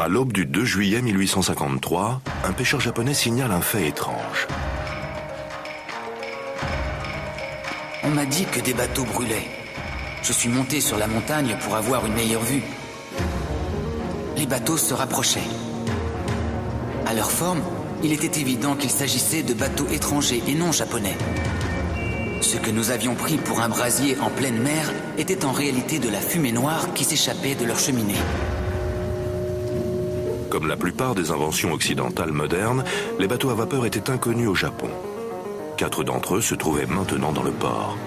À l'aube du 2 juillet 1853, un pêcheur japonais signale un fait étrange. On m'a dit que des bateaux brûlaient. Je suis monté sur la montagne pour avoir une meilleure vue. Les bateaux se rapprochaient. À leur forme, il était évident qu'il s'agissait de bateaux étrangers et non japonais. Ce que nous avions pris pour un brasier en pleine mer était en réalité de la fumée noire qui s'échappait de leur cheminée. Comme la plupart des inventions occidentales modernes, les bateaux à vapeur étaient inconnus au Japon. 4 d'entre eux se trouvaient maintenant dans le port.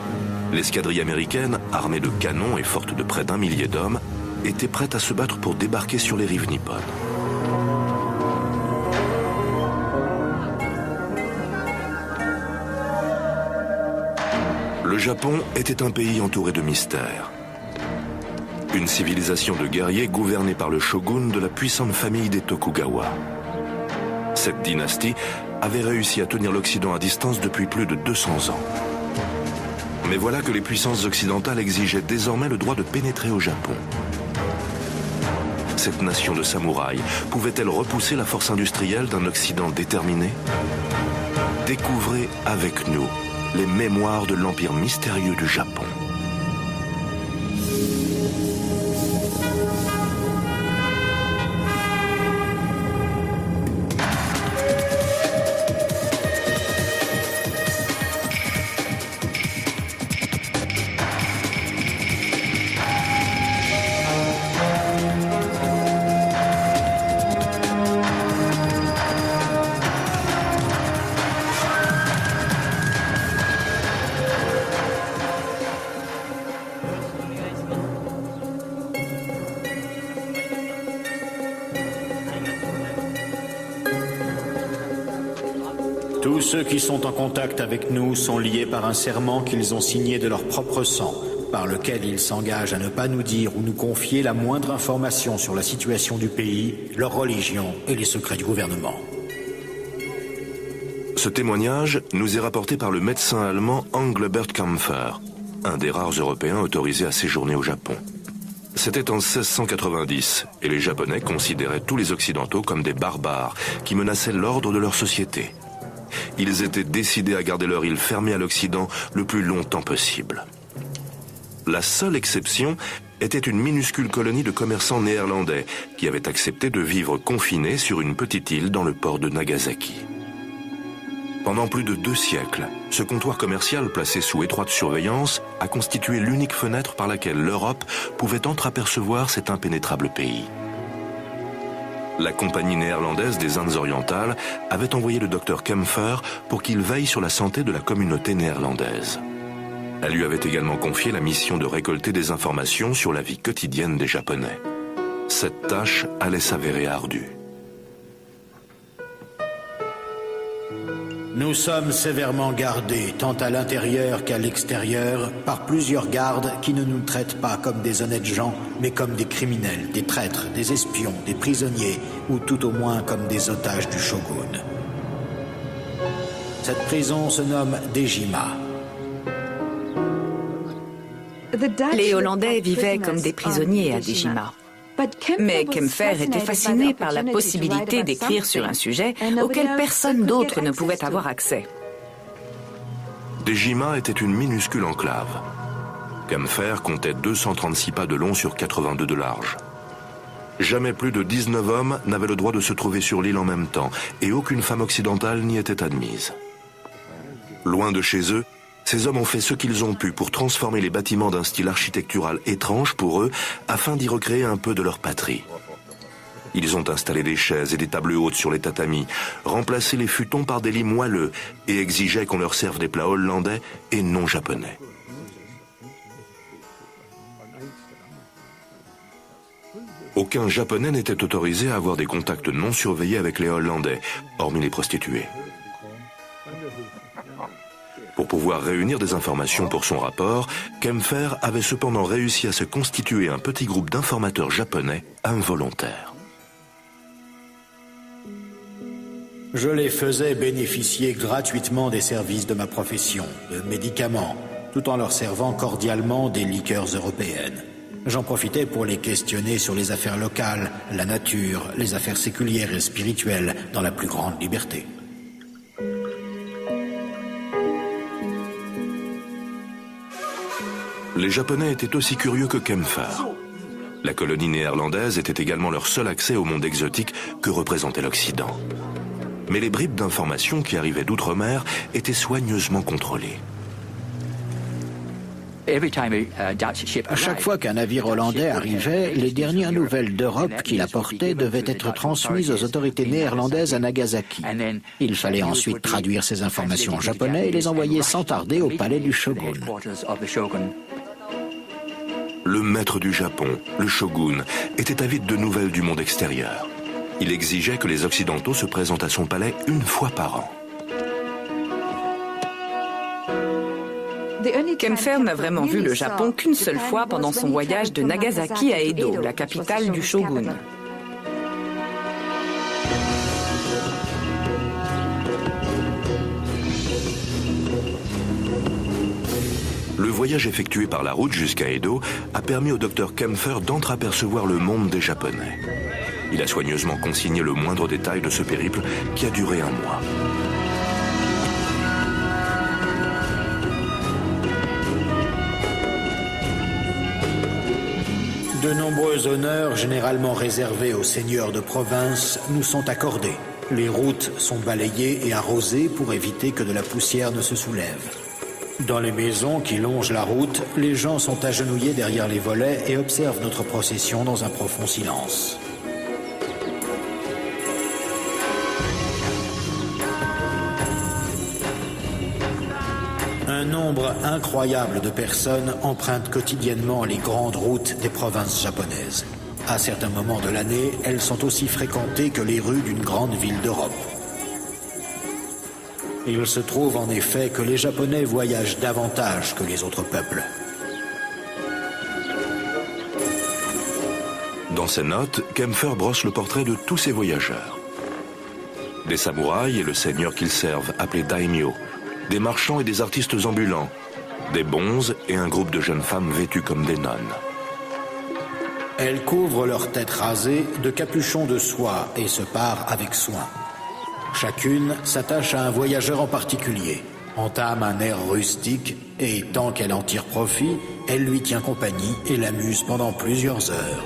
L'escadrille américaine, armée de canons et forte de près d'1 millier d'hommes, était prête à se battre pour débarquer sur les rives nippones. Le Japon était un pays entouré de mystères. Une civilisation de guerriers gouvernée par le shogun de la puissante famille des Tokugawa. Cette dynastie avait réussi à tenir l'Occident à distance depuis plus de 200 ans. Mais voilà que les puissances occidentales exigeaient désormais le droit de pénétrer au Japon. Cette nation de samouraïs pouvait-elle repousser la force industrielle d'un Occident déterminé? Découvrez avec nous les mémoires de l'empire mystérieux du Japon. Tous ceux qui sont en contact avec nous sont liés par un serment qu'ils ont signé de leur propre sang, par lequel ils s'engagent à ne pas nous dire ou nous confier la moindre information sur la situation du pays, leur religion et les secrets du gouvernement. Ce témoignage nous est rapporté par le médecin allemand Engelbert Kampfer, un des rares Européens autorisés à séjourner au Japon. C'était en 1690, et les Japonais considéraient tous les Occidentaux comme des barbares qui menaçaient l'ordre de leur société. Ils étaient décidés à garder leur île fermée à l'Occident le plus longtemps possible. La seule exception était une minuscule colonie de commerçants néerlandais qui avaient accepté de vivre confinés sur une petite île dans le port de Nagasaki. Pendant plus de 2 siècles, ce comptoir commercial placé sous étroite surveillance a constitué l'unique fenêtre par laquelle l'Europe pouvait entreapercevoir cet impénétrable pays. La compagnie néerlandaise des Indes orientales avait envoyé le docteur Kampfer pour qu'il veille sur la santé de la communauté néerlandaise. Elle lui avait également confié la mission de récolter des informations sur la vie quotidienne des Japonais. Cette tâche allait s'avérer ardue. Nous sommes sévèrement gardés, tant à l'intérieur qu'à l'extérieur, par plusieurs gardes qui ne nous traitent pas comme des honnêtes gens, mais comme des criminels, des traîtres, des espions, des prisonniers, ou tout au moins comme des otages du shogun. Cette prison se nomme Dejima. Les Hollandais vivaient comme des prisonniers à Dejima. Mais Kampfer était fasciné par la possibilité d'écrire sur un sujet auquel personne d'autre ne pouvait avoir accès. Dejima était une minuscule enclave. Kampfer comptait 236 pas de long sur 82 de large. Jamais plus de 19 hommes n'avaient le droit de se trouver sur l'île en même temps, et aucune femme occidentale n'y était admise. Loin de chez eux, ces hommes ont fait ce qu'ils ont pu pour transformer les bâtiments d'un style architectural étrange pour eux, afin d'y recréer un peu de leur patrie. Ils ont installé des chaises et des tables hautes sur les tatamis, remplacé les futons par des lits moelleux et exigeaient qu'on leur serve des plats hollandais et non japonais. Aucun Japonais n'était autorisé à avoir des contacts non surveillés avec les Hollandais, hormis les prostituées. Pour pouvoir réunir des informations pour son rapport, Kampfer avait cependant réussi à se constituer un petit groupe d'informateurs japonais involontaires. Je les faisais bénéficier gratuitement des services de ma profession, de médicaments, tout en leur servant cordialement des liqueurs européennes. J'en profitais pour les questionner sur les affaires locales, la nature, les affaires séculières et spirituelles, dans la plus grande liberté. Les Japonais étaient aussi curieux que Kempfer. La colonie néerlandaise était également leur seul accès au monde exotique que représentait l'Occident. Mais les bribes d'informations qui arrivaient d'outre-mer étaient soigneusement contrôlées. À chaque fois qu'un navire hollandais arrivait, les dernières nouvelles d'Europe qu'il apportait devaient être transmises aux autorités néerlandaises à Nagasaki. Il fallait ensuite traduire ces informations en japonais et les envoyer sans tarder au palais du shogun. Le maître du Japon, le shogun, était avide de nouvelles du monde extérieur. Il exigeait que les Occidentaux se présentent à son palais une fois par an. Kempfer n'a vraiment vu le Japon qu'une seule fois pendant son voyage de Nagasaki à Edo, la capitale du shogun. Le voyage effectué par la route jusqu'à Edo a permis au docteur Kempfer d'entreapercevoir le monde des Japonais. Il a soigneusement consigné le moindre détail de ce périple qui a duré un mois. De nombreux honneurs, généralement réservés aux seigneurs de province, nous sont accordés. Les routes sont balayées et arrosées pour éviter que de la poussière ne se soulève. Dans les maisons qui longent la route, les gens sont agenouillés derrière les volets et observent notre procession dans un profond silence. Un nombre incroyable de personnes empruntent quotidiennement les grandes routes des provinces japonaises. À certains moments de l'année, elles sont aussi fréquentées que les rues d'une grande ville d'Europe. Il se trouve en effet que les Japonais voyagent davantage que les autres peuples. Dans ses notes, Kempfer brosse le portrait de tous ces voyageurs. Des samouraïs et le seigneur qu'ils servent, appelé daimyo, des marchands et des artistes ambulants, des bonzes et un groupe de jeunes femmes vêtues comme des nonnes. Elles couvrent leur tête rasée de capuchons de soie et se parent avec soin. Chacune s'attache à un voyageur en particulier, entame un air rustique et, tant qu'elle en tire profit, elle lui tient compagnie et l'amuse pendant plusieurs heures.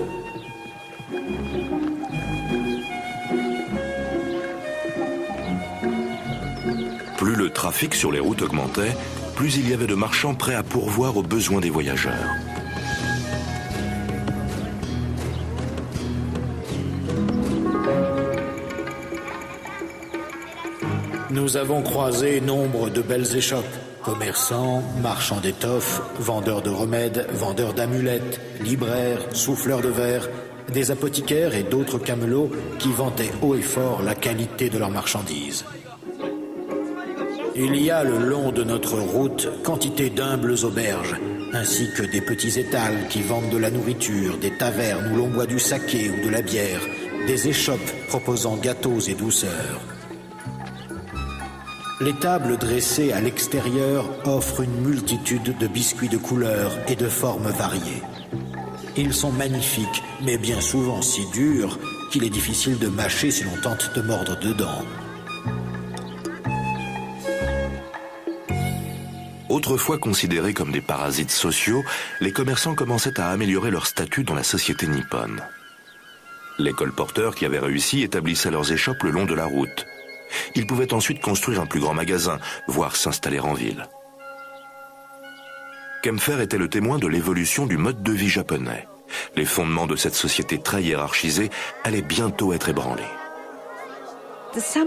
Plus le trafic sur les routes augmentait, plus il y avait de marchands prêts à pourvoir aux besoins des voyageurs. Nous avons croisé nombre de belles échoppes. Commerçants, marchands d'étoffes, vendeurs de remèdes, vendeurs d'amulettes, libraires, souffleurs de verre, des apothicaires et d'autres camelots qui vantaient haut et fort la qualité de leurs marchandises. Il y a le long de notre route quantité d'humbles auberges, ainsi que des petits étals qui vendent de la nourriture, des tavernes où l'on boit du saké ou de la bière, des échoppes proposant gâteaux et douceurs. Les tables dressées à l'extérieur offrent une multitude de biscuits de couleurs et de formes variées. Ils sont magnifiques, mais bien souvent si durs qu'il est difficile de mâcher si l'on tente de mordre dedans. Autrefois considérés comme des parasites sociaux, les commerçants commençaient à améliorer leur statut dans la société nippone. Les colporteurs qui avaient réussi établissaient leurs échoppes le long de la route. Ils pouvaient ensuite construire un plus grand magasin, voire s'installer en ville. Kempfer était le témoin de l'évolution du mode de vie japonais. Les fondements de cette société très hiérarchisée allaient bientôt être ébranlés.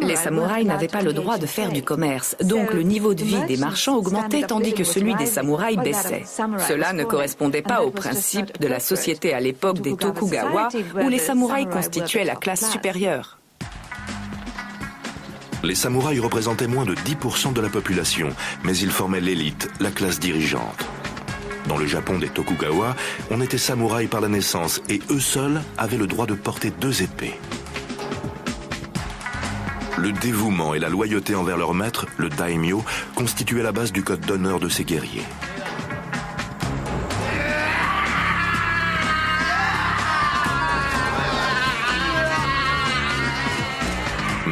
Les samouraïs n'avaient pas le droit de faire du commerce, donc le niveau de vie des marchands augmentait tandis que celui des samouraïs baissait. Cela ne correspondait pas au principe de la société à l'époque des Tokugawa, où les samouraïs constituaient la classe supérieure. Les samouraïs représentaient moins de 10% de la population, mais ils formaient l'élite, la classe dirigeante. Dans le Japon des Tokugawa, on était samouraï par la naissance et eux seuls avaient le droit de porter 2 épées. Le dévouement et la loyauté envers leur maître, le daimyo, constituaient la base du code d'honneur de ces guerriers.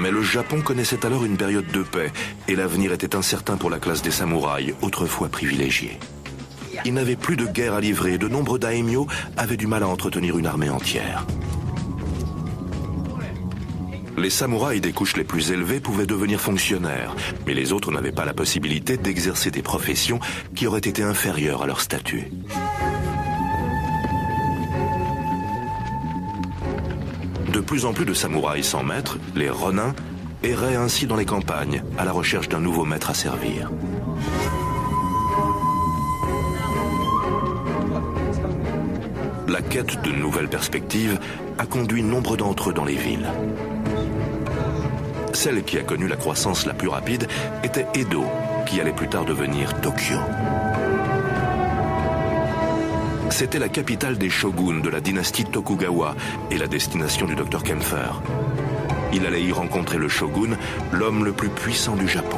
Mais le Japon connaissait alors une période de paix et l'avenir était incertain pour la classe des samouraïs, autrefois privilégiés. Ils n'avaient plus de guerre à livrer et de nombreux daimyo avaient du mal à entretenir une armée entière. Les samouraïs des couches les plus élevées pouvaient devenir fonctionnaires, mais les autres n'avaient pas la possibilité d'exercer des professions qui auraient été inférieures à leur statut. De plus en plus de samouraïs sans maître, les ronins, erraient ainsi dans les campagnes, à la recherche d'un nouveau maître à servir. La quête de nouvelles perspectives a conduit nombre d'entre eux dans les villes. Celle qui a connu la croissance la plus rapide était Edo, qui allait plus tard devenir Tokyo. C'était la capitale des shoguns de la dynastie Tokugawa et la destination du Dr Kempfer. Il allait y rencontrer le shogun, l'homme le plus puissant du Japon.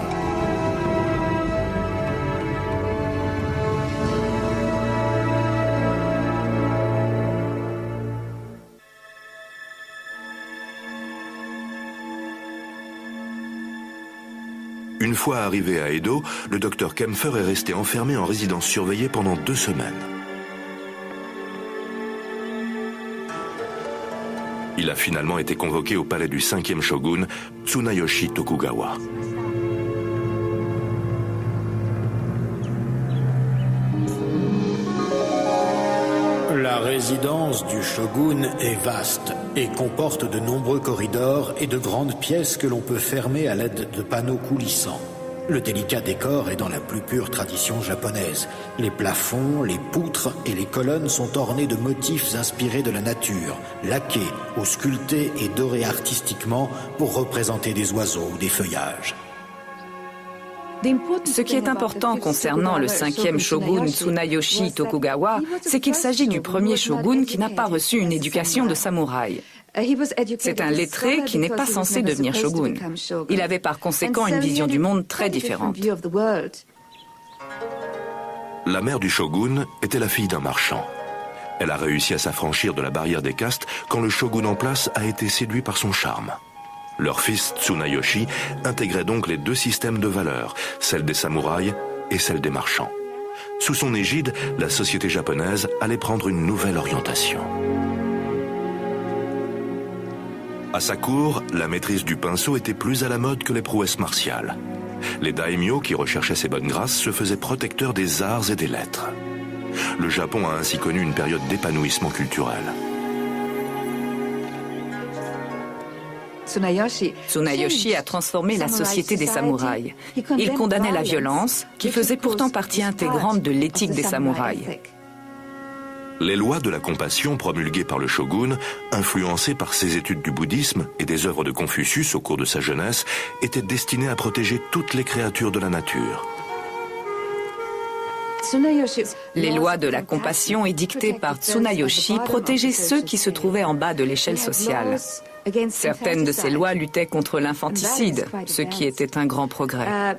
Une fois arrivé à Edo, le Dr Kempfer est resté enfermé en résidence surveillée pendant 2 semaines. Il a finalement été convoqué au palais du 5e shogun, Tsunayoshi Tokugawa. La résidence du shogun est vaste et comporte de nombreux corridors et de grandes pièces que l'on peut fermer à l'aide de panneaux coulissants. Le délicat décor est dans la plus pure tradition japonaise. Les plafonds, les poutres et les colonnes sont ornés de motifs inspirés de la nature, laqués ou sculptés et dorés artistiquement pour représenter des oiseaux ou des feuillages. Ce qui est important concernant le 5e shogun Tsunayoshi Tokugawa, c'est qu'il s'agit du premier shogun qui n'a pas reçu une éducation de samouraï. C'est un lettré qui n'est pas censé devenir shogun. Il avait par conséquent une vision du monde très différente. La mère du shogun était la fille d'un marchand. Elle a réussi à s'affranchir de la barrière des castes quand le shogun en place a été séduit par son charme. Leur fils Tsunayoshi intégrait donc les 2 systèmes de valeurs, celle des samouraïs et celle des marchands. Sous son égide, la société japonaise allait prendre une nouvelle orientation. À sa cour, la maîtrise du pinceau était plus à la mode que les prouesses martiales. Les daimyo qui recherchaient ses bonnes grâces se faisaient protecteurs des arts et des lettres. Le Japon a ainsi connu une période d'épanouissement culturel. Tsunayoshi a transformé la société des samouraïs. Il condamnait la violence, qui faisait pourtant partie intégrante de l'éthique des samouraïs. Les lois de la compassion promulguées par le shogun, influencées par ses études du bouddhisme et des œuvres de Confucius au cours de sa jeunesse, étaient destinées à protéger toutes les créatures de la nature. Les lois de la compassion édictées par Tsunayoshi protégeaient ceux qui se trouvaient en bas de l'échelle sociale. Certaines de ces lois luttaient contre l'infanticide, ce qui était un grand progrès.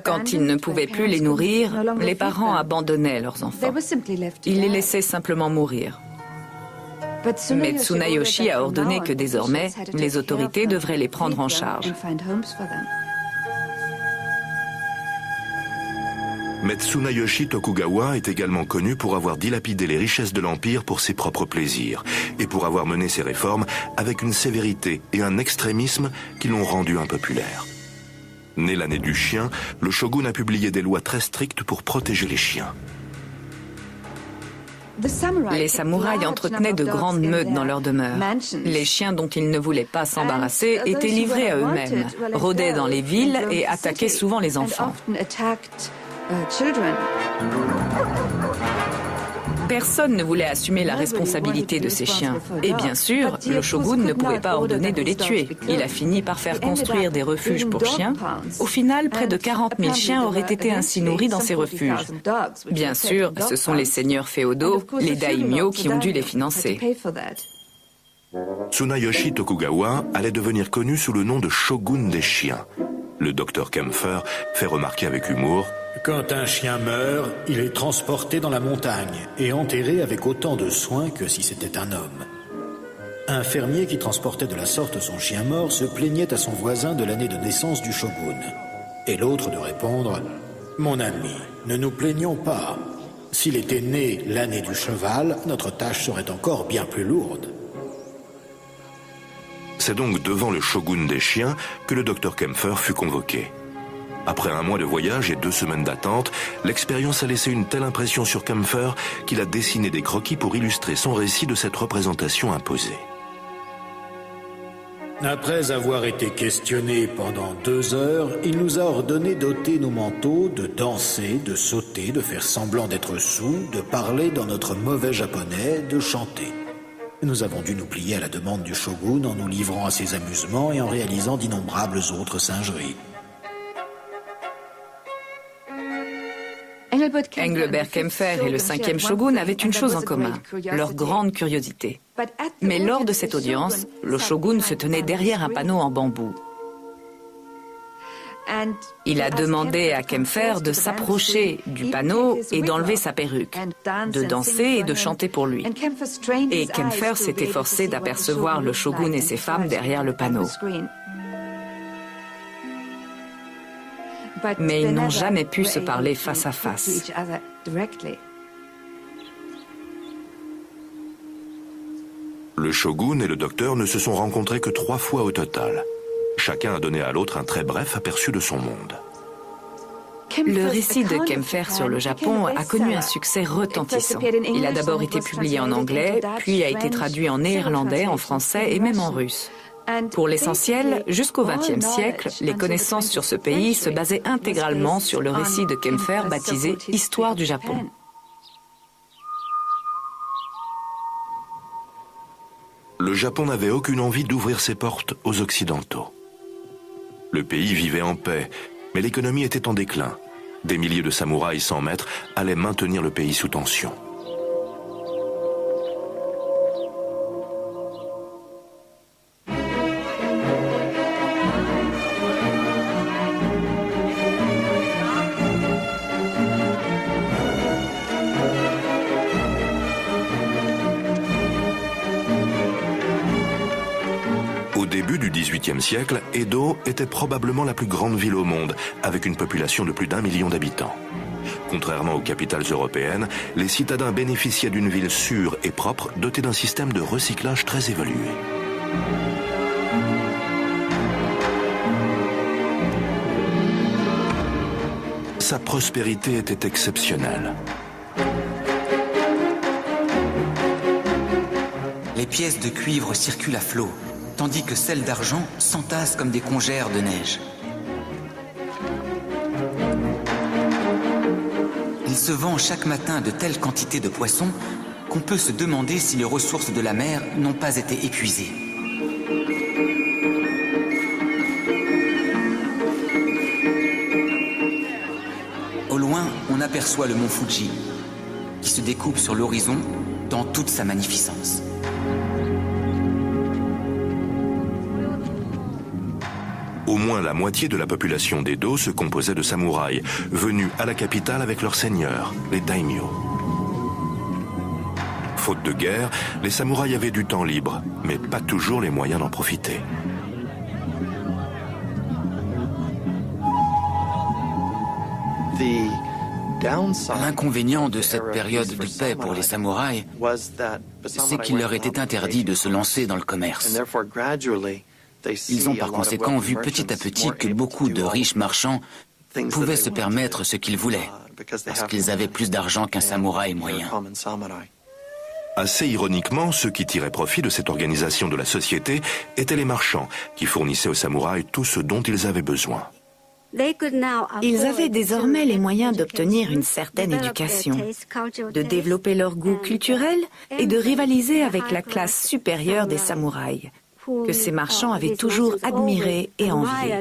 Quand ils ne pouvaient plus les nourrir, les parents abandonnaient leurs enfants. Ils les laissaient simplement mourir. Mais Tsunayoshi a ordonné que désormais, les autorités devraient les prendre en charge. Mais Tsunayoshi Tokugawa est également connu pour avoir dilapidé les richesses de l'Empire pour ses propres plaisirs et pour avoir mené ses réformes avec une sévérité et un extrémisme qui l'ont rendu impopulaire. Né l'année du chien, le shogun a publié des lois très strictes pour protéger les chiens. Les samouraïs entretenaient de grandes meutes dans leurs demeures. Les chiens dont ils ne voulaient pas s'embarrasser étaient livrés à eux-mêmes, rôdaient dans les villes et attaquaient souvent les enfants. Personne ne voulait assumer la responsabilité de ces chiens. Et bien sûr, le shogun ne pouvait pas ordonner de les tuer. Il a fini par faire construire des refuges pour chiens. Au final, près de 40 000 chiens auraient été ainsi nourris dans ces refuges. Bien sûr, ce sont les seigneurs féodaux, les daimyo, qui ont dû les financer. Tsunayoshi Tokugawa allait devenir connu sous le nom de shogun des chiens. Le Dr Kempfer fait remarquer avec humour: quand un chien meurt, il est transporté dans la montagne et enterré avec autant de soin que si c'était un homme. Un fermier qui transportait de la sorte son chien mort se plaignait à son voisin de l'année de naissance du shogun. Et l'autre de répondre « Mon ami, ne nous plaignons pas. S'il était né l'année du cheval, notre tâche serait encore bien plus lourde. » C'est donc devant le shogun des chiens que le docteur Kempfer fut convoqué. Après un mois de voyage et 2 semaines d'attente, l'expérience a laissé une telle impression sur Kempfer qu'il a dessiné des croquis pour illustrer son récit de cette représentation imposée. Après avoir été questionné pendant 2 heures, il nous a ordonné d'ôter nos manteaux, de danser, de sauter, de faire semblant d'être sourds, de parler dans notre mauvais japonais, de chanter. Nous avons dû nous plier à la demande du shogun en nous livrant à ses amusements et en réalisant d'innombrables autres singeries. Engelbert Kempfer et le 5e shogun avaient une chose en commun, leur grande curiosité. Mais lors de cette audience, le shogun se tenait derrière un panneau en bambou. Il a demandé à Kempfer de s'approcher du panneau et d'enlever sa perruque, de danser et de chanter pour lui. Et Kempfer s'est efforcé d'apercevoir le shogun et ses femmes derrière le panneau. Mais ils n'ont jamais pu se parler face à face. Le shogun et le docteur ne se sont rencontrés que 3 fois au total. Chacun a donné à l'autre un très bref aperçu de son monde. Le récit de Kempfer sur le Japon a connu un succès retentissant. Il a d'abord été publié en anglais, puis a été traduit en néerlandais, en français et même en russe. Pour l'essentiel, jusqu'au XXe siècle, les connaissances sur ce pays se basaient intégralement sur le récit de Kempfer baptisé « Histoire du Japon ». Le Japon n'avait aucune envie d'ouvrir ses portes aux Occidentaux. Le pays vivait en paix, mais l'économie était en déclin. Des milliers de samouraïs sans maître allaient maintenir le pays sous tension. Au début du XVIIIe siècle, Edo était probablement la plus grande ville au monde, avec une population de plus d'1 million d'habitants. Contrairement aux capitales européennes, les citadins bénéficiaient d'une ville sûre et propre, dotée d'un système de recyclage très évolué. Sa prospérité était exceptionnelle. Les pièces de cuivre circulent à flot, tandis que celles d'argent s'entassent comme des congères de neige. Il se vend chaque matin de telles quantités de poissons qu'on peut se demander si les ressources de la mer n'ont pas été épuisées. Au loin, on aperçoit le mont Fuji, qui se découpe sur l'horizon dans toute sa magnificence. Au moins la moitié de la population d'Edo se composait de samouraïs, venus à la capitale avec leurs seigneurs, les daimyo. Faute de guerre, les samouraïs avaient du temps libre, mais pas toujours les moyens d'en profiter. L'inconvénient de cette période de paix pour les samouraïs, c'est qu'il leur était interdit de se lancer dans le commerce. Ils ont par conséquent vu petit à petit que beaucoup de riches marchands pouvaient se permettre ce qu'ils voulaient, parce qu'ils avaient plus d'argent qu'un samouraï moyen. Assez ironiquement, ceux qui tiraient profit de cette organisation de la société étaient les marchands, qui fournissaient aux samouraïs tout ce dont ils avaient besoin. Ils avaient désormais les moyens d'obtenir une certaine éducation, de développer leur goût culturel et de rivaliser avec la classe supérieure des samouraïs, que ces marchands avaient toujours admiré et envié.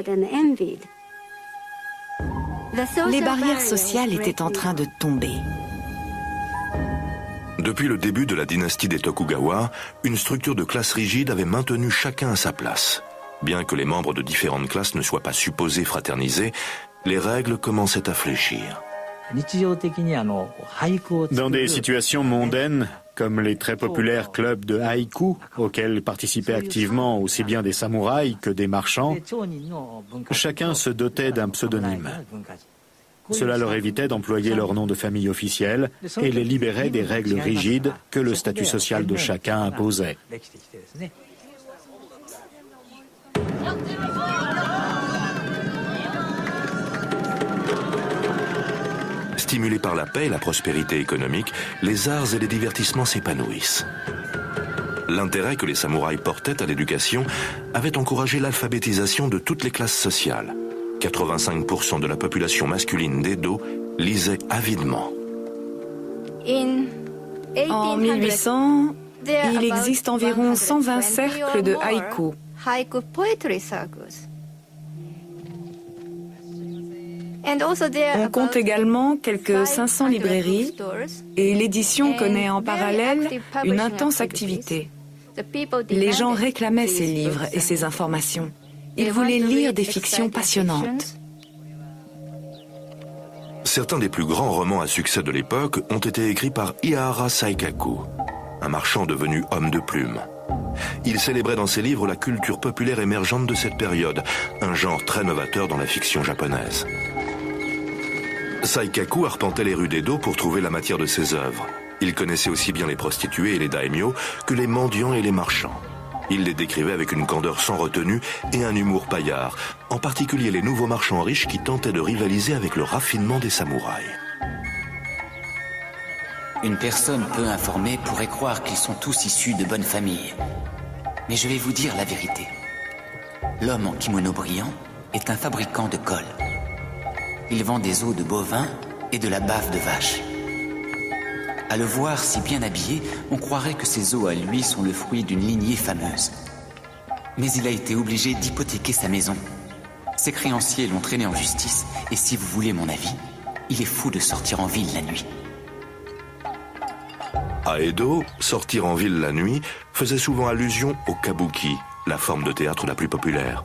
Les barrières sociales étaient en train de tomber. Depuis le début de la dynastie des Tokugawa, une structure de classe rigide avait maintenu chacun à sa place. Bien que les membres de différentes classes ne soient pas supposés fraterniser, les règles commençaient à fléchir. Dans des situations mondaines, comme les très populaires clubs de haïku, auxquels participaient activement aussi bien des samouraïs que des marchands, chacun se dotait d'un pseudonyme. Cela leur évitait d'employer leur nom de famille officiel et les libérait des règles rigides que le statut social de chacun imposait. Stimulés par la paix et la prospérité économique, les arts et les divertissements s'épanouissent. L'intérêt que les samouraïs portaient à l'éducation avait encouragé l'alphabétisation de toutes les classes sociales. 85% de la population masculine d'Edo lisait avidement. En 1800, il existe environ 120 cercles de haïku. On compte également quelques 500 librairies et l'édition connaît en parallèle une intense activité. Les gens réclamaient ces livres et ces informations. Ils voulaient lire des fictions passionnantes. Certains des plus grands romans à succès de l'époque ont été écrits par Ihara Saikaku, un marchand devenu homme de plume. Il célébrait dans ses livres la culture populaire émergente de cette période, un genre très novateur dans la fiction japonaise. Saikaku arpentait les rues d'Edo pour trouver la matière de ses œuvres. Il connaissait aussi bien les prostituées et les daimyo que les mendiants et les marchands. Il les décrivait avec une candeur sans retenue et un humour paillard, en particulier les nouveaux marchands riches qui tentaient de rivaliser avec le raffinement des samouraïs. Une personne peu informée pourrait croire qu'ils sont tous issus de bonnes familles. Mais je vais vous dire la vérité. L'homme en kimono brillant est un fabricant de colle. Il vend des os de bovins et de la bave de vache. À le voir si bien habillé, on croirait que ses os à lui sont le fruit d'une lignée fameuse. Mais il a été obligé d'hypothéquer sa maison. Ses créanciers l'ont traîné en justice, et si vous voulez mon avis, il est fou de sortir en ville la nuit. À Edo, sortir en ville la nuit faisait souvent allusion au kabuki, la forme de théâtre la plus populaire.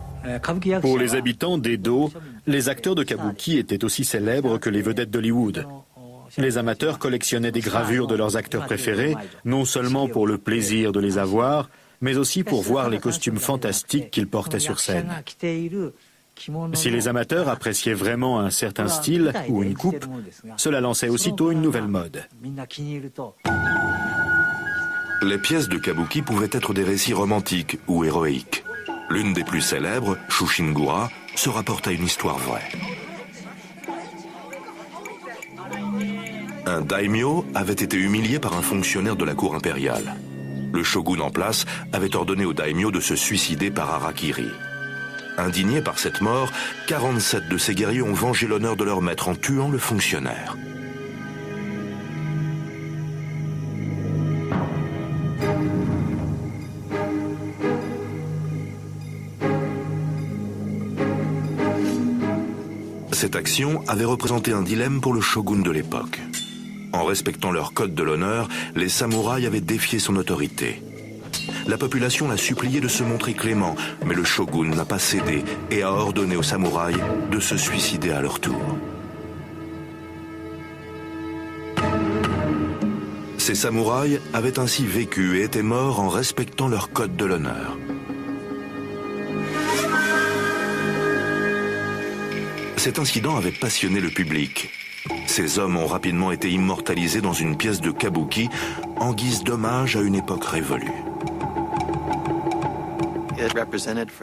Pour les habitants d'Edo, les acteurs de kabuki étaient aussi célèbres que les vedettes d'Hollywood. Les amateurs collectionnaient des gravures de leurs acteurs préférés, non seulement pour le plaisir de les avoir, mais aussi pour voir les costumes fantastiques qu'ils portaient sur scène. Si les amateurs appréciaient vraiment un certain style ou une coupe, cela lançait aussitôt une nouvelle mode. Les pièces de kabuki pouvaient être des récits romantiques ou héroïques. L'une des plus célèbres, Shushingura, se rapporte à une histoire vraie. Un daimyo avait été humilié par un fonctionnaire de la cour impériale. Le shogun en place avait ordonné au daimyo de se suicider par harakiri. Indignés par cette mort, 47 de ces guerriers ont vengé l'honneur de leur maître en tuant le fonctionnaire. Cette action avait représenté un dilemme pour le shogun de l'époque. En respectant leur code de l'honneur, les samouraïs avaient défié son autorité. La population l'a supplié de se montrer clément, mais le shogun n'a pas cédé et a ordonné aux samouraïs de se suicider à leur tour. Ces samouraïs avaient ainsi vécu et étaient morts en respectant leur code de l'honneur. Cet incident avait passionné le public. Ces hommes ont rapidement été immortalisés dans une pièce de kabuki en guise d'hommage à une époque révolue.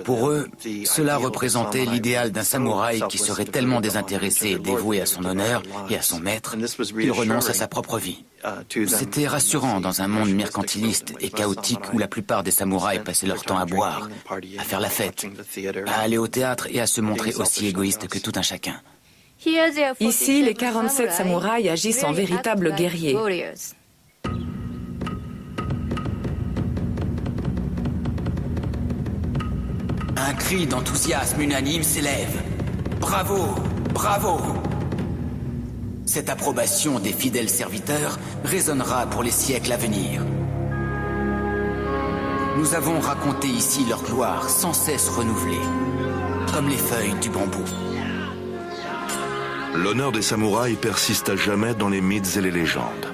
Pour eux, cela représentait l'idéal d'un samouraï qui serait tellement désintéressé et dévoué à son honneur et à son maître qu'il renonce à sa propre vie. C'était rassurant dans un monde mercantiliste et chaotique où la plupart des samouraïs passaient leur temps à boire, à faire la fête, à aller au théâtre et à se montrer aussi égoïstes que tout un chacun. Ici, les 47 samouraïs agissent en véritables guerriers. Un cri d'enthousiasme unanime s'élève. Bravo! Bravo! Cette approbation des fidèles serviteurs résonnera pour les siècles à venir. Nous avons raconté ici leur gloire sans cesse renouvelée, comme les feuilles du bambou. L'honneur des samouraïs persiste à jamais dans les mythes et les légendes.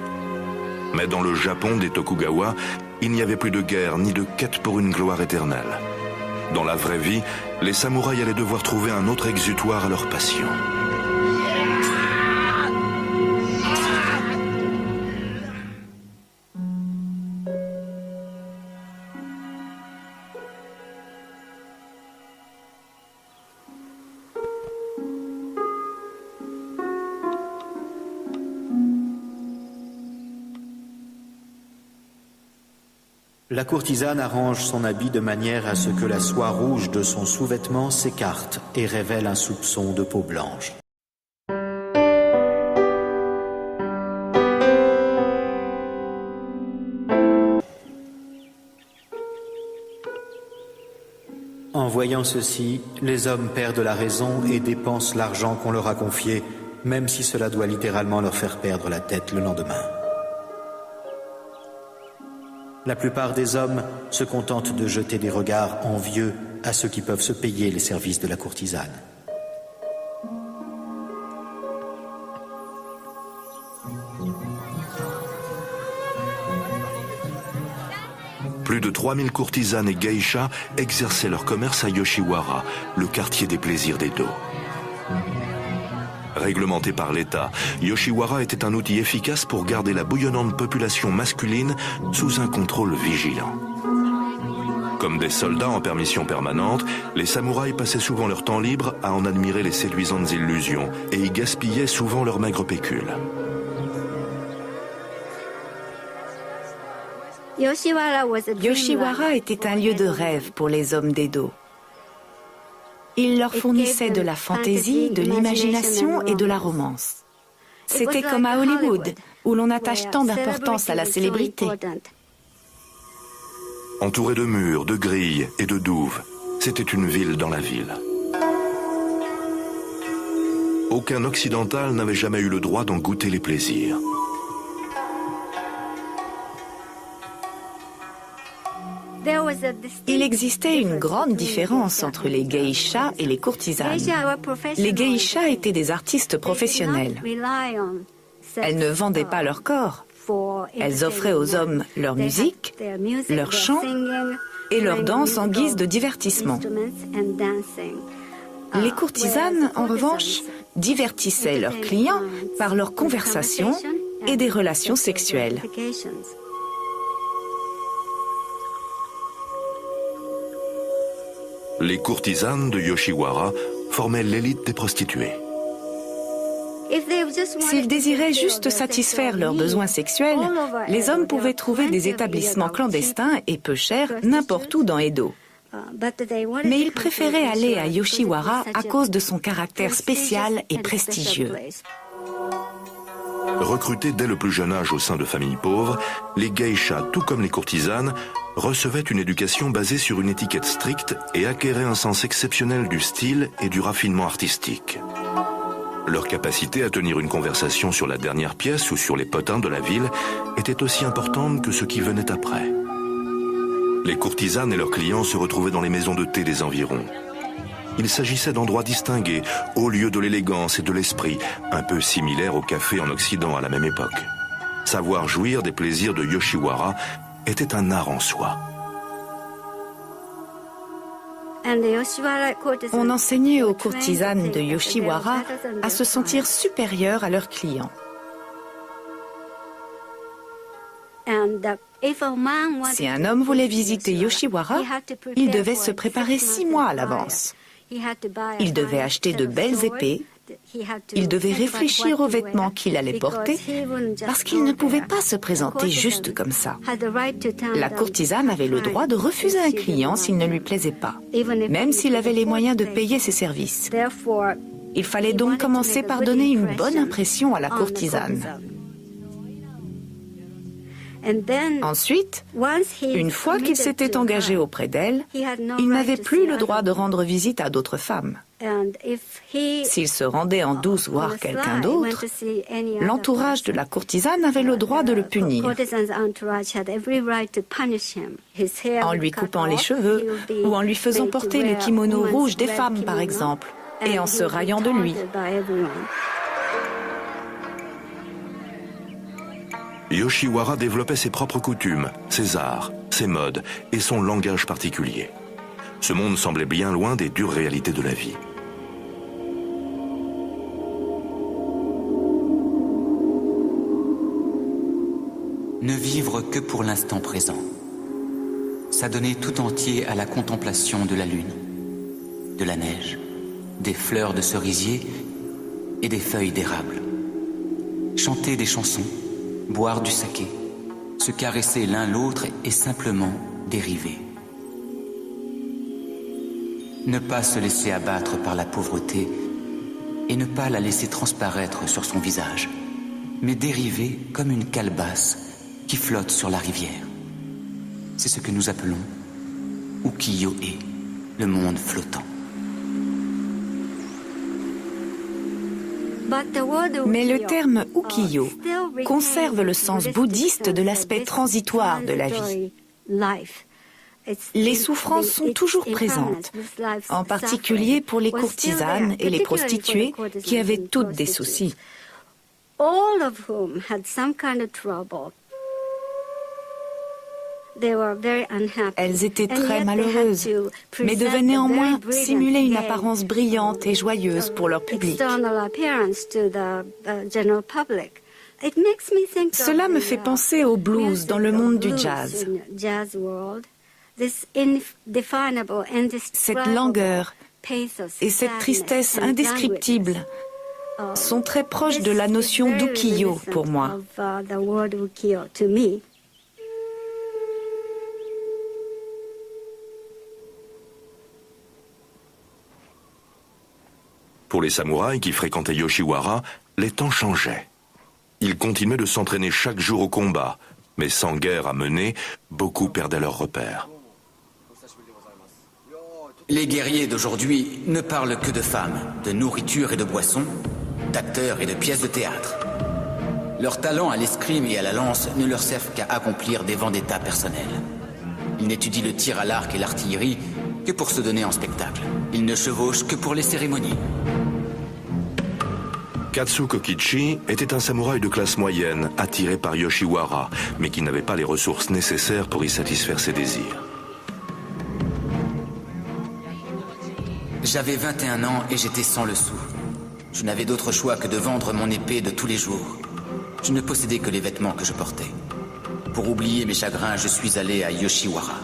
Mais dans le Japon des Tokugawa, il n'y avait plus de guerre ni de quête pour une gloire éternelle. Dans la vraie vie, les samouraïs allaient devoir trouver un autre exutoire à leur passion. La courtisane arrange son habit de manière à ce que la soie rouge de son sous-vêtement s'écarte et révèle un soupçon de peau blanche. En voyant ceci, les hommes perdent la raison et dépensent l'argent qu'on leur a confié, même si cela doit littéralement leur faire perdre la tête le lendemain. La plupart des hommes se contentent de jeter des regards envieux à ceux qui peuvent se payer les services de la courtisane. Plus de 3000 courtisanes et geishas exerçaient leur commerce à Yoshiwara, le quartier des plaisirs d'Edo. Réglementé par l'État, Yoshiwara était un outil efficace pour garder la bouillonnante population masculine sous un contrôle vigilant. Comme des soldats en permission permanente, les samouraïs passaient souvent leur temps libre à en admirer les séduisantes illusions et y gaspillaient souvent leur maigre pécule. Yoshiwara était un lieu de rêve pour les hommes d'Edo. Il leur fournissait de la fantaisie, de l'imagination et de la romance. C'était comme à Hollywood, où l'on attache tant d'importance à la célébrité. Entouré de murs, de grilles et de douves, c'était une ville dans la ville. Aucun occidental n'avait jamais eu le droit d'en goûter les plaisirs. Il existait une grande différence entre les geishas et les courtisanes. Les geishas étaient des artistes professionnels. Elles ne vendaient pas leur corps. Elles offraient aux hommes leur musique, leur chant et leur danse en guise de divertissement. Les courtisanes, en revanche, divertissaient leurs clients par leur conversation et des relations sexuelles. Les courtisanes de Yoshiwara formaient l'élite des prostituées. S'ils désiraient juste satisfaire leurs besoins sexuels, les hommes pouvaient trouver des établissements clandestins et peu chers n'importe où dans Edo. Mais ils préféraient aller à Yoshiwara à cause de son caractère spécial et prestigieux. Recrutés dès le plus jeune âge au sein de familles pauvres, les geishas, tout comme les courtisanes, recevaient une éducation basée sur une étiquette stricte et acquéraient un sens exceptionnel du style et du raffinement artistique. Leur capacité à tenir une conversation sur la dernière pièce ou sur les potins de la ville était aussi importante que ce qui venait après. Les courtisanes et leurs clients se retrouvaient dans les maisons de thé des environs. Il s'agissait d'endroits distingués, hauts lieux de l'élégance et de l'esprit, un peu similaires au café en Occident à la même époque. Savoir jouir des plaisirs de Yoshiwara était un art en soi. On enseignait aux courtisanes de Yoshiwara à se sentir supérieures à leurs clients. Si un homme voulait visiter Yoshiwara, il devait se préparer 6 mois à l'avance. Il devait acheter de belles épées, il devait réfléchir aux vêtements qu'il allait porter, parce qu'il ne pouvait pas se présenter juste comme ça. La courtisane avait le droit de refuser un client s'il ne lui plaisait pas, même s'il avait les moyens de payer ses services. Il fallait donc commencer par donner une bonne impression à la courtisane. Ensuite, une fois qu'il s'était engagé auprès d'elle, il n'avait plus le droit de rendre visite à d'autres femmes. S'il se rendait en douce voir quelqu'un d'autre, l'entourage de la courtisane avait le droit de le punir. En lui coupant les cheveux ou en lui faisant porter le kimono rouge des femmes, par exemple, et en se raillant de lui. Yoshiwara développait ses propres coutumes, ses arts, ses modes et son langage particulier. Ce monde semblait bien loin des dures réalités de la vie. Ne vivre que pour l'instant présent. S'adonner tout entier à la contemplation de la lune, de la neige, des fleurs de cerisier et des feuilles d'érable. Chanter des chansons, boire du saké, se caresser l'un l'autre et simplement dériver. Ne pas se laisser abattre par la pauvreté et ne pas la laisser transparaître sur son visage, mais dériver comme une calebasse qui flotte sur la rivière. C'est ce que nous appelons ukiyo-e, le monde flottant. Mais le terme ukiyo conserve le sens bouddhiste de l'aspect transitoire de la vie. Les souffrances sont toujours présentes, en particulier pour les courtisanes et les prostituées qui avaient toutes des soucis. Elles étaient très malheureuses, mais devaient néanmoins simuler une apparence brillante et joyeuse pour leur public. Cela me fait penser au blues dans le monde du jazz. Cette langueur et cette tristesse indescriptible sont très proches de la notion d'ukiyo pour moi. Pour les samouraïs qui fréquentaient Yoshiwara, les temps changeaient. Ils continuaient de s'entraîner chaque jour au combat, mais sans guerre à mener, beaucoup perdaient leurs repères. Les guerriers d'aujourd'hui ne parlent que de femmes, de nourriture et de boissons, d'acteurs et de pièces de théâtre. Leurs talents à l'escrime et à la lance ne leur servent qu'à accomplir des vendettas personnels. Ils n'étudient le tir à l'arc et l'artillerie que pour se donner en spectacle. Ils ne chevauchent que pour les cérémonies. Katsu Kokichi était un samouraï de classe moyenne, attiré par Yoshiwara, mais qui n'avait pas les ressources nécessaires pour y satisfaire ses désirs. J'avais 21 ans et j'étais sans le sou. Je n'avais d'autre choix que de vendre mon épée de tous les jours. Je ne possédais que les vêtements que je portais. Pour oublier mes chagrins, je suis allé à Yoshiwara.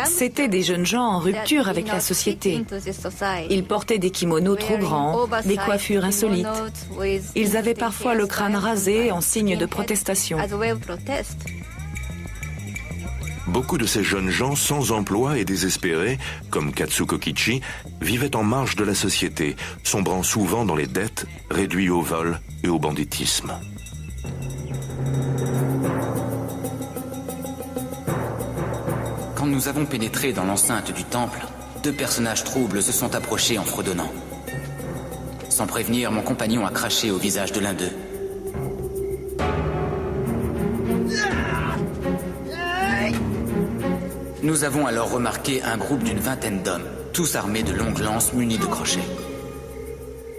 C'étaient des jeunes gens en rupture avec la société. Ils portaient des kimonos trop grands, des coiffures insolites. Ils avaient parfois le crâne rasé en signe de protestation. Beaucoup de ces jeunes gens sans emploi et désespérés, comme Katsu Kokichi, vivaient en marge de la société, sombrant souvent dans les dettes, réduits au vol et au banditisme. Quand nous avons pénétré dans l'enceinte du temple, deux personnages troubles se sont approchés en fredonnant. Sans prévenir, mon compagnon a craché au visage de l'un d'eux. Nous avons alors remarqué un groupe d'une vingtaine d'hommes, tous armés de longues lances munies de crochets.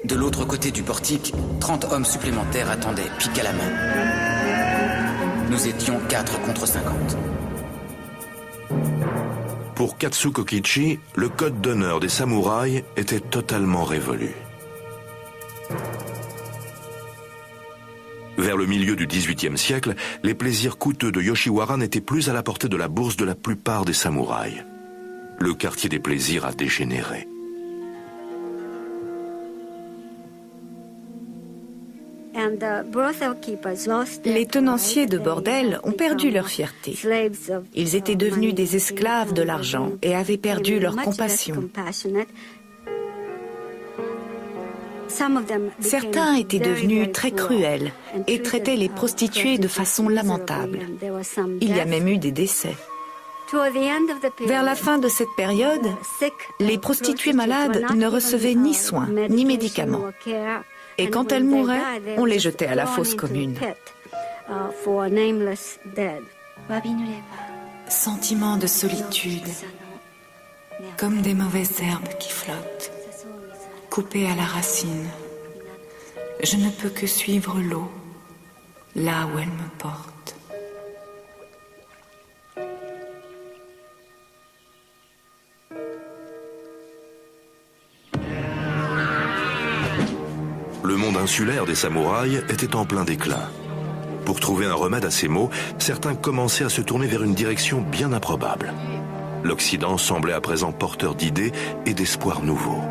De l'autre côté du portique, 30 hommes supplémentaires attendaient, pique à la main. Nous étions 4 contre 50. Pour Katsu Kokichi, le code d'honneur des samouraïs était totalement révolu. Vers le milieu du XVIIIe siècle, les plaisirs coûteux de Yoshiwara n'étaient plus à la portée de la bourse de la plupart des samouraïs. Le quartier des plaisirs a dégénéré. Les tenanciers de bordel ont perdu leur fierté. Ils étaient devenus des esclaves de l'argent et avaient perdu leur compassion. Certains étaient devenus très cruels et traitaient les prostituées de façon lamentable. Il y a même eu des décès. Vers la fin de cette période, les prostituées malades ne recevaient ni soins ni médicaments. Et quand elles mouraient, on les jetait à la fosse commune. Sentiment de solitude, comme des mauvaises herbes qui flottent, coupées à la racine, Je ne peux que suivre l'eau, là où elle me porte. Le monde insulaire des samouraïs était en plein déclin. Pour trouver un remède à ces maux, certains commençaient à se tourner vers une direction bien improbable. L'Occident semblait à présent porteur d'idées et d'espoirs nouveaux.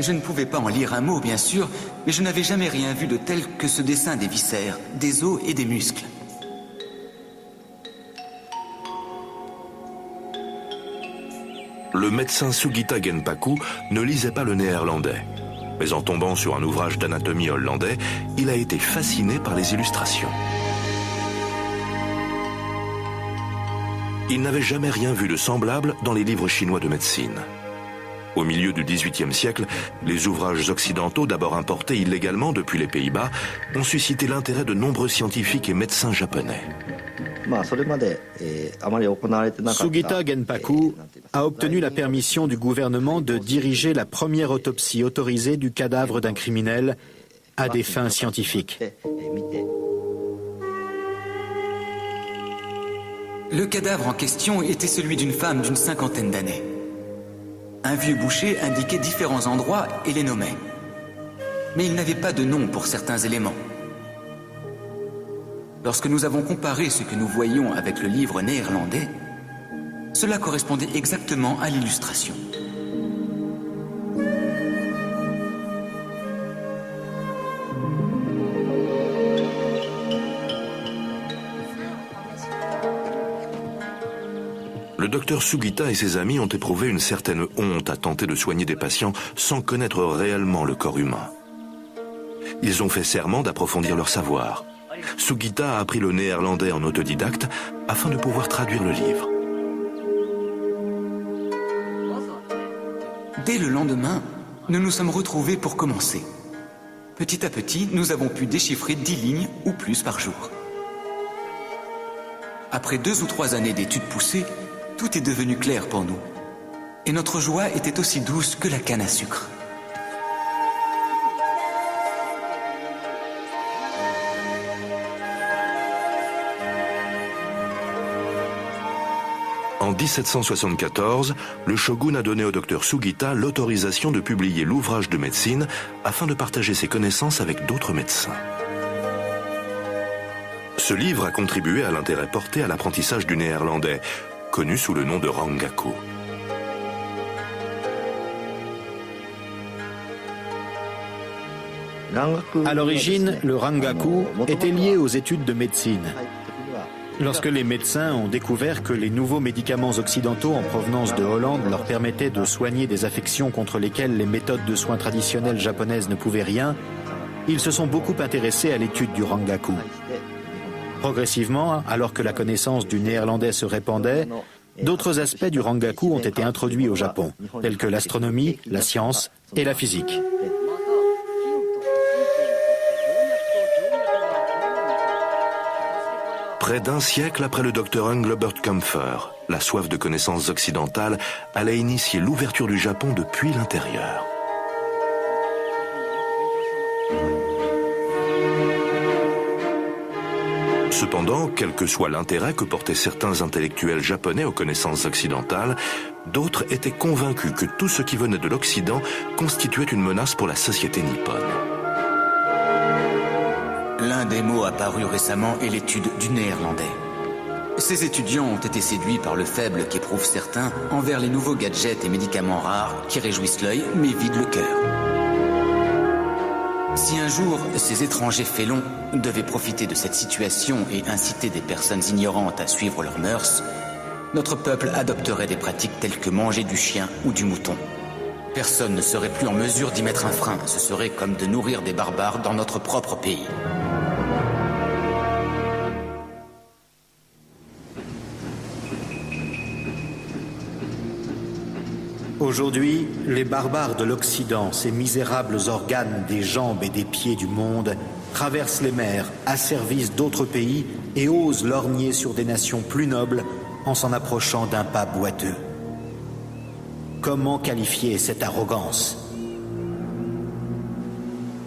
Je ne pouvais pas en lire un mot, bien sûr, mais je n'avais jamais rien vu de tel que ce dessin des viscères, des os et des muscles. Le médecin Sugita Genpaku ne lisait pas le néerlandais. Mais en tombant sur un ouvrage d'anatomie hollandais, il a été fasciné par les illustrations. Il n'avait jamais rien vu de semblable dans les livres chinois de médecine. Au milieu du XVIIIe siècle, les ouvrages occidentaux, d'abord importés illégalement depuis les Pays-Bas, ont suscité l'intérêt de nombreux scientifiques et médecins japonais. Sugita Genpaku a obtenu la permission du gouvernement de diriger la première autopsie autorisée du cadavre d'un criminel à des fins scientifiques. Le cadavre en question était celui d'une femme d'une 50aine d'années. Un vieux boucher indiquait différents endroits et les nommait. Mais il n'avait pas de nom pour certains éléments. Lorsque nous avons comparé ce que nous voyions avec le livre néerlandais, cela correspondait exactement à l'illustration. Le docteur Sugita et ses amis ont éprouvé une certaine honte à tenter de soigner des patients sans connaître réellement le corps humain. Ils ont fait serment d'approfondir leur savoir. Sugita a appris le néerlandais en autodidacte afin de pouvoir traduire le livre. Dès le lendemain, nous nous sommes retrouvés pour commencer. Petit à petit, nous avons pu déchiffrer 10 lignes ou plus par jour. Après 2 ou 3 années d'études poussées, tout est devenu clair pour nous. Et notre joie était aussi douce que la canne à sucre. En 1774, le shogun a donné au docteur Sugita l'autorisation de publier l'ouvrage de médecine afin de partager ses connaissances avec d'autres médecins. Ce livre a contribué à l'intérêt porté à l'apprentissage du néerlandais, connu sous le nom de Rangaku. À l'origine, le Rangaku était lié aux études de médecine. Lorsque les médecins ont découvert que les nouveaux médicaments occidentaux en provenance de Hollande leur permettaient de soigner des affections contre lesquelles les méthodes de soins traditionnelles japonaises ne pouvaient rien, ils se sont beaucoup intéressés à l'étude du Rangaku. Progressivement, alors que la connaissance du néerlandais se répandait, d'autres aspects du Rangaku ont été introduits au Japon, tels que l'astronomie, la science et la physique. Près d'un siècle après le docteur Engelbert Kampfer, la soif de connaissances occidentales allait initier l'ouverture du Japon depuis l'intérieur. Cependant, quel que soit l'intérêt que portaient certains intellectuels japonais aux connaissances occidentales, d'autres étaient convaincus que tout ce qui venait de l'Occident constituait une menace pour la société nippone. L'un des mots apparus récemment est l'étude du néerlandais. Ces étudiants ont été séduits par le faible qu'éprouvent certains envers les nouveaux gadgets et médicaments rares qui réjouissent l'œil mais vident le cœur. Si un jour, ces étrangers félons devaient profiter de cette situation et inciter des personnes ignorantes à suivre leurs mœurs, notre peuple adopterait des pratiques telles que manger du chien ou du mouton. Personne ne serait plus en mesure d'y mettre un frein. Ce serait comme de nourrir des barbares dans notre propre pays. Aujourd'hui, les barbares de l'Occident, ces misérables organes des jambes et des pieds du monde, traversent les mers, asservissent d'autres pays et osent lorgner sur des nations plus nobles en s'en approchant d'un pas boiteux. Comment qualifier cette arrogance ?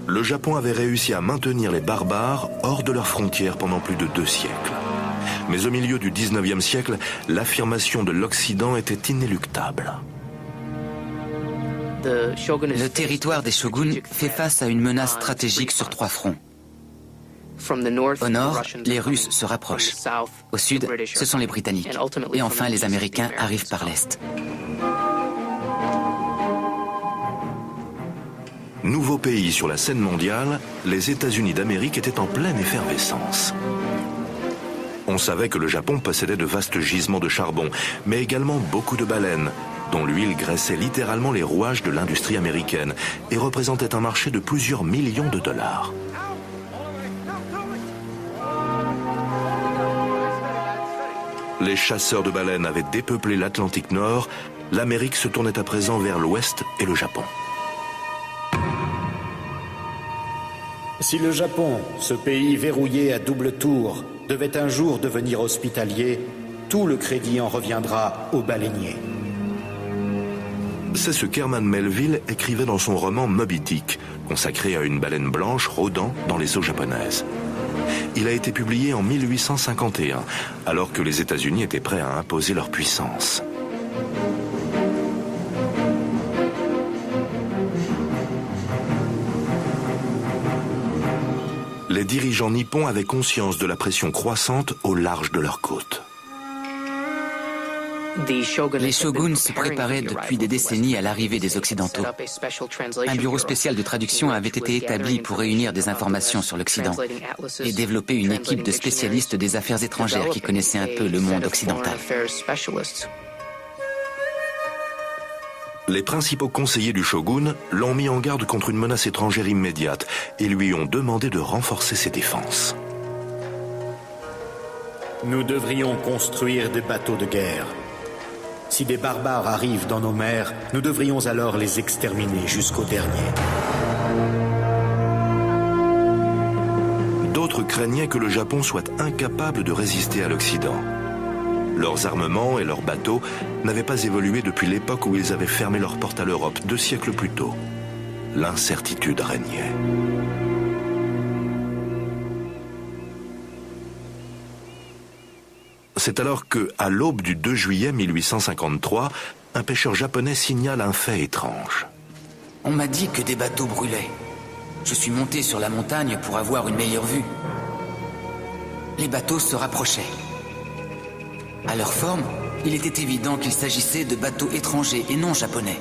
Le Japon avait réussi à maintenir les barbares hors de leurs frontières pendant plus de 2 siècles. Mais au milieu du 19e siècle, l'affirmation de l'Occident était inéluctable. Le territoire des shoguns fait face à une menace stratégique sur 3 fronts. Au nord, les Russes se rapprochent. Au sud, ce sont les Britanniques. Et enfin, les Américains arrivent par l'est. Nouveau pays sur la scène mondiale, les États-Unis d'Amérique étaient en pleine effervescence. On savait que le Japon possédait de vastes gisements de charbon, mais également beaucoup de baleines, dont l'huile graissait littéralement les rouages de l'industrie américaine et représentait un marché de plusieurs millions de dollars. Les chasseurs de baleines avaient dépeuplé l'Atlantique Nord, l'Amérique se tournait à présent vers l'Ouest et le Japon. Si le Japon, ce pays verrouillé à double tour, devait un jour devenir hospitalier, tout le crédit en reviendra aux baleiniers. C'est ce qu'Herman Melville écrivait dans son roman Moby Dick, consacré à une baleine blanche rôdant dans les eaux japonaises. Il a été publié en 1851, alors que les États-Unis étaient prêts à imposer leur puissance. Les dirigeants nippons avaient conscience de la pression croissante au large de leurs côtes. Les shoguns se préparaient depuis des décennies à l'arrivée des Occidentaux. Un bureau spécial de traduction avait été établi pour réunir des informations sur l'Occident et développer une équipe de spécialistes des affaires étrangères qui connaissaient un peu le monde occidental. Les principaux conseillers du shogun l'ont mis en garde contre une menace étrangère immédiate et lui ont demandé de renforcer ses défenses. Nous devrions construire des bateaux de guerre. Si des barbares arrivent dans nos mers, nous devrions alors les exterminer jusqu'au dernier. D'autres craignaient que le Japon soit incapable de résister à l'Occident. Leurs armements et leurs bateaux n'avaient pas évolué depuis l'époque où ils avaient fermé leurs portes à l'Europe 2 siècles plus tôt. L'incertitude régnait. C'est alors que, à l'aube du 2 juillet 1853, un pêcheur japonais signale un fait étrange. On m'a dit que des bateaux brûlaient. Je suis monté sur la montagne pour avoir une meilleure vue. Les bateaux se rapprochaient. À leur forme, il était évident qu'il s'agissait de bateaux étrangers et non japonais.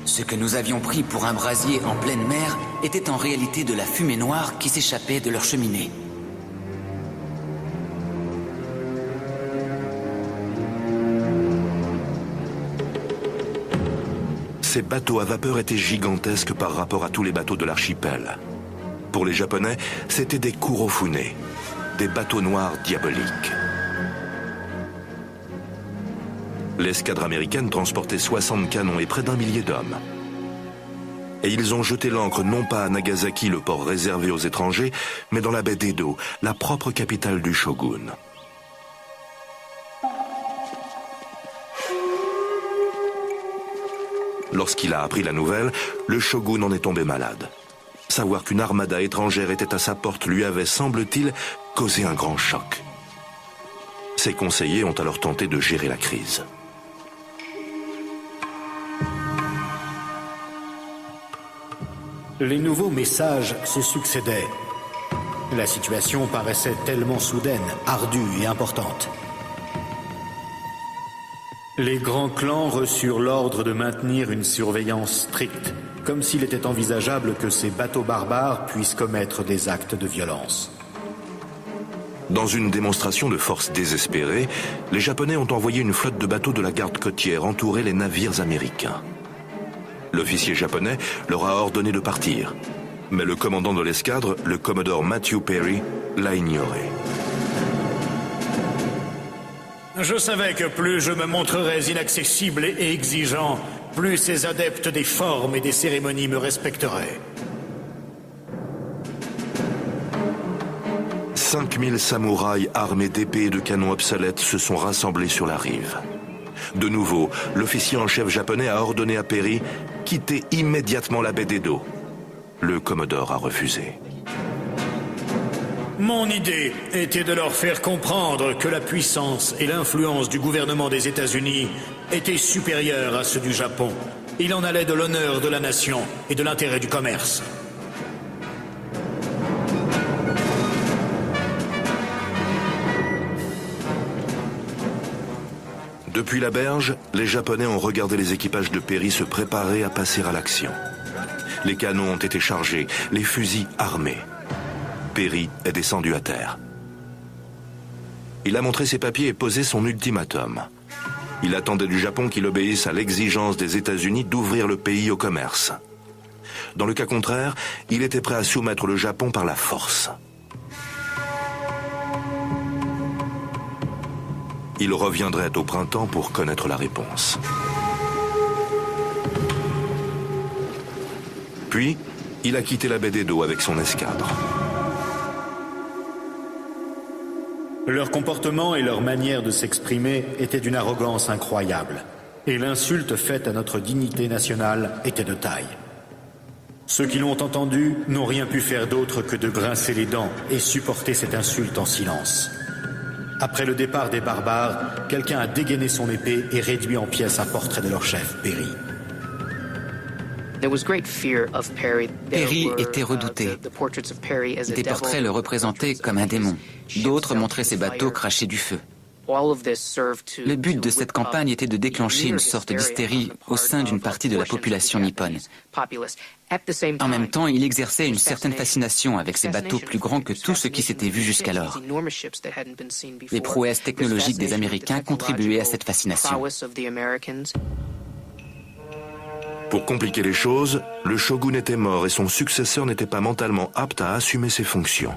Ce que nous avions pris pour un brasier en pleine mer était en réalité de la fumée noire qui s'échappait de leur cheminée. Ces bateaux à vapeur étaient gigantesques par rapport à tous les bateaux de l'archipel. Pour les Japonais, c'étaient des kurofune, des bateaux noirs diaboliques. L'escadre américaine transportait 60 canons et près d'1 millier d'hommes. Et ils ont jeté l'ancre non pas à Nagasaki, le port réservé aux étrangers, mais dans la baie d'Edo, la propre capitale du shogun. Lorsqu'il a appris la nouvelle, le shogun en est tombé malade. Savoir qu'une armada étrangère était à sa porte lui avait, semble-t-il, causé un grand choc. Ses conseillers ont alors tenté de gérer la crise. Les nouveaux messages se succédaient. La situation paraissait tellement soudaine, ardue et importante. Les grands clans reçurent l'ordre de maintenir une surveillance stricte, comme s'il était envisageable que ces bateaux barbares puissent commettre des actes de violence. Dans une démonstration de force désespérée, les Japonais ont envoyé une flotte de bateaux de la garde côtière entourer les navires américains. L'officier japonais leur a ordonné de partir, mais le commandant de l'escadre, le commodore Matthew Perry, l'a ignoré. Je savais que plus je me montrerais inaccessible et exigeant, plus ces adeptes des formes et des cérémonies me respecteraient. 5000 samouraïs armés d'épées et de canons obsolètes se sont rassemblés sur la rive. De nouveau, l'officier en chef japonais a ordonné à Perry « quitter immédiatement la baie d'Edo ». Le commodore a refusé. Mon idée était de leur faire comprendre que la puissance et l'influence du gouvernement des États-Unis étaient supérieures à ceux du Japon. Il en allait de l'honneur de la nation et de l'intérêt du commerce. Depuis la berge, les Japonais ont regardé les équipages de Perry se préparer à passer à l'action. Les canons ont été chargés, les fusils armés. Perry est descendu à terre. Il a montré ses papiers et posé son ultimatum. Il attendait du Japon qu'il obéisse à l'exigence des États-Unis d'ouvrir le pays au commerce. Dans le cas contraire, il était prêt à soumettre le Japon par la force. Il reviendrait au printemps pour connaître la réponse. Puis, il a quitté la baie d'Edo avec son escadre. Leur comportement et leur manière de s'exprimer étaient d'une arrogance incroyable. Et l'insulte faite à notre dignité nationale était de taille. Ceux qui l'ont entendu n'ont rien pu faire d'autre que de grincer les dents et supporter cette insulte en silence. Après le départ des barbares, quelqu'un a dégainé son épée et réduit en pièces un portrait de leur chef, Perry. Perry était redouté. Des portraits le représentaient comme un démon. D'autres montraient ses bateaux cracher du feu. Le but de cette campagne était de déclencher une sorte d'hystérie au sein d'une partie de la population nippone. En même temps, il exerçait une certaine fascination avec ces bateaux plus grands que tout ce qui s'était vu jusqu'alors. Les prouesses technologiques des Américains contribuaient à cette fascination. Pour compliquer les choses, le shogun était mort et son successeur n'était pas mentalement apte à assumer ses fonctions.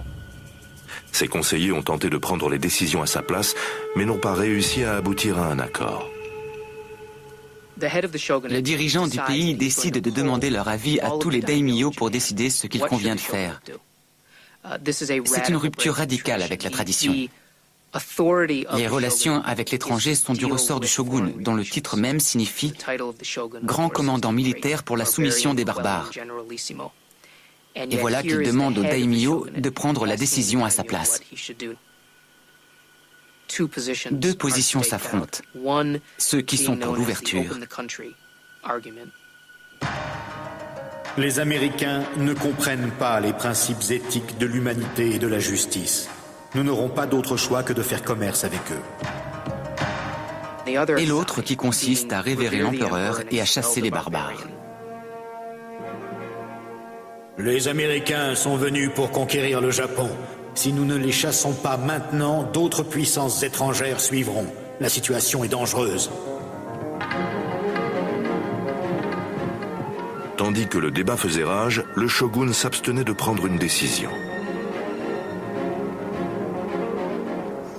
Ses conseillers ont tenté de prendre les décisions à sa place, mais n'ont pas réussi à aboutir à un accord. Le dirigeant du pays décide de demander leur avis à tous les daimyo pour décider ce qu'il convient de faire. C'est une rupture radicale avec la tradition. Les relations avec l'étranger sont du ressort du shogun, dont le titre même signifie « grand commandant militaire pour la soumission des barbares ». Et voilà qu'il demande au daimyo de prendre la décision à sa place. Deux positions s'affrontent, ceux qui sont pour l'ouverture. Les Américains ne comprennent pas les principes éthiques de l'humanité et de la justice. Nous n'aurons pas d'autre choix que de faire commerce avec eux. Et l'autre qui consiste à révérer l'empereur et à chasser les barbares. Les Américains sont venus pour conquérir le Japon. Si nous ne les chassons pas maintenant, d'autres puissances étrangères suivront. La situation est dangereuse. Tandis que le débat faisait rage, le shogun s'abstenait de prendre une décision.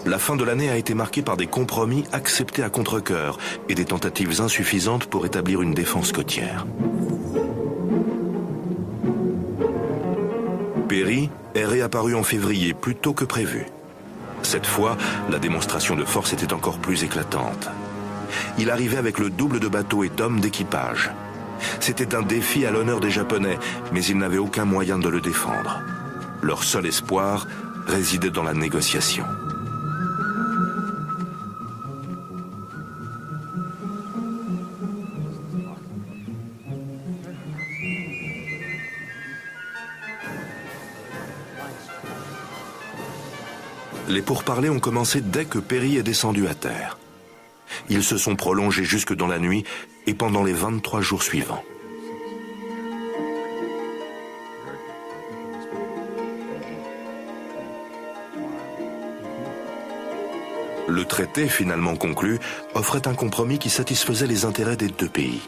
La fin de l'année a été marquée par des compromis acceptés à contre-cœur et des tentatives insuffisantes pour établir une défense côtière. Perry est réapparu en février plus tôt que prévu. Cette fois, la démonstration de force était encore plus éclatante. Il arrivait avec le double de bateaux et d'hommes d'équipage. C'était un défi à l'honneur des Japonais, mais ils n'avaient aucun moyen de le défendre. Leur seul espoir résidait dans la négociation. Les pourparlers ont commencé dès que Perry est descendu à terre. Ils se sont prolongés jusque dans la nuit et pendant les 23 jours suivants. Le traité, finalement conclu, offrait un compromis qui satisfaisait les intérêts des deux pays.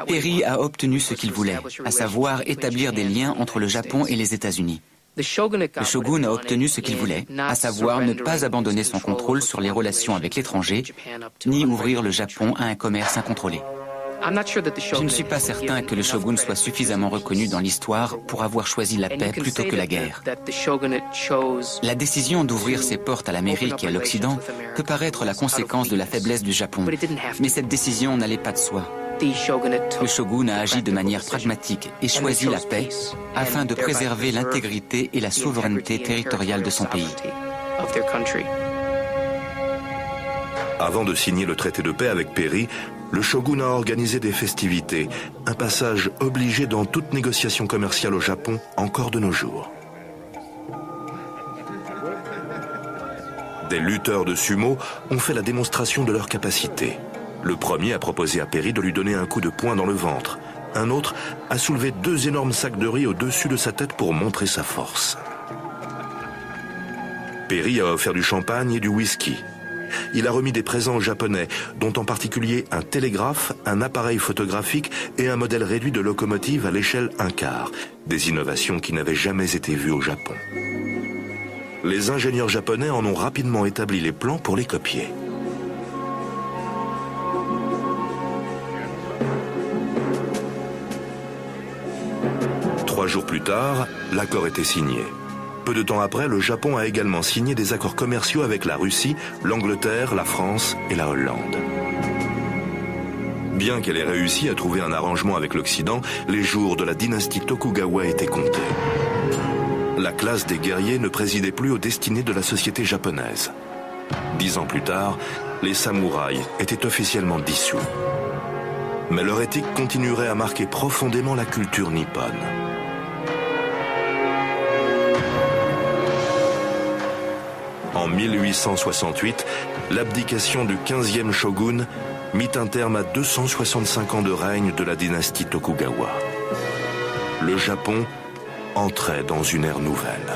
Perry a obtenu ce qu'il voulait, à savoir établir des liens entre le Japon et les États-Unis. Le shogun a obtenu ce qu'il voulait, à savoir ne pas abandonner son contrôle sur les relations avec l'étranger, ni ouvrir le Japon à un commerce incontrôlé. Je ne suis pas certain que le shogun soit suffisamment reconnu dans l'histoire pour avoir choisi la paix plutôt que la guerre. La décision d'ouvrir ses portes à l'Amérique et à l'Occident peut paraître la conséquence de la faiblesse du Japon, mais cette décision n'allait pas de soi. Le shogun a agi de manière pragmatique et choisi la paix afin de préserver l'intégrité et la souveraineté territoriale de son pays. Avant de signer le traité de paix avec Perry, le shogun a organisé des festivités, un passage obligé dans toute négociation commerciale au Japon encore de nos jours. Des lutteurs de sumo ont fait la démonstration de leur capacité. Le premier a proposé à Perry de lui donner un coup de poing dans le ventre. Un autre a soulevé 2 énormes sacs de riz au-dessus de sa tête pour montrer sa force. Perry a offert du champagne et du whisky. Il a remis des présents aux Japonais, dont en particulier un télégraphe, un appareil photographique et un modèle réduit de locomotive à l'échelle 1/4, des innovations qui n'avaient jamais été vues au Japon. Les ingénieurs japonais en ont rapidement établi les plans pour les copier. Trois jours plus tard, l'accord était signé. Peu de temps après, le Japon a également signé des accords commerciaux avec la Russie, l'Angleterre, la France et la Hollande. Bien qu'elle ait réussi à trouver un arrangement avec l'Occident, les jours de la dynastie Tokugawa étaient comptés. La classe des guerriers ne présidait plus aux destinées de la société japonaise. 10 ans plus tard, les samouraïs étaient officiellement dissous. Mais leur éthique continuerait à marquer profondément la culture nippone. En 1868, l'abdication du 15e shogun mit un terme à 265 ans de règne de la dynastie Tokugawa. Le Japon entrait dans une ère nouvelle.